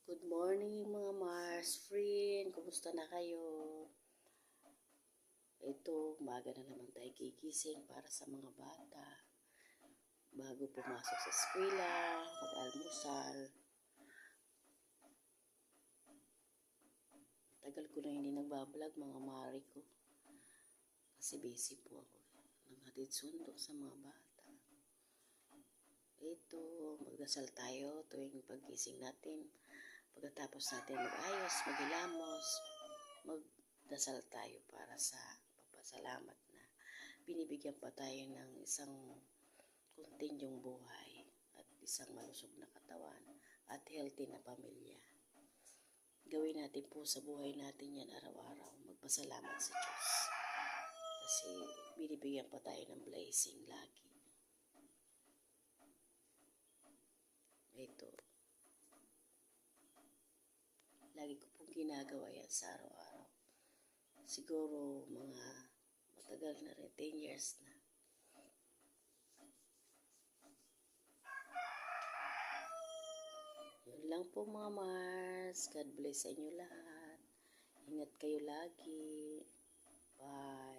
Good morning mga Mars friend, kumusta na kayo? Ito, umaga na naman tayo gigising para sa mga bata. Bago pumasok sa eskwela, mag-almusal. Tagal ko na hindi nagbablog mga mari ko. Kasi busy po ako. Naghatid sundo sa mga bata. Ito, magdasal tayo tuwing paggising natin. Pagkatapos natin mag-ayos, maghilamos, magdasal tayo para sa papasalamat na binibigyan pa tayo ng isang kontinyong buhay at isang malusog na katawan at healthy na pamilya. Gawin natin po sa buhay natin yan araw-araw, magpasalamat sa Diyos. Kasi binibigyan pa tayo ng blessing lagi. Ito. Lagi ko pong ginagawa yan sa araw-araw. Siguro mga matagal na rin, 10 years na. Yun lang po mga Mars. God bless sa inyo lahat. Ingat kayo lagi. Bye.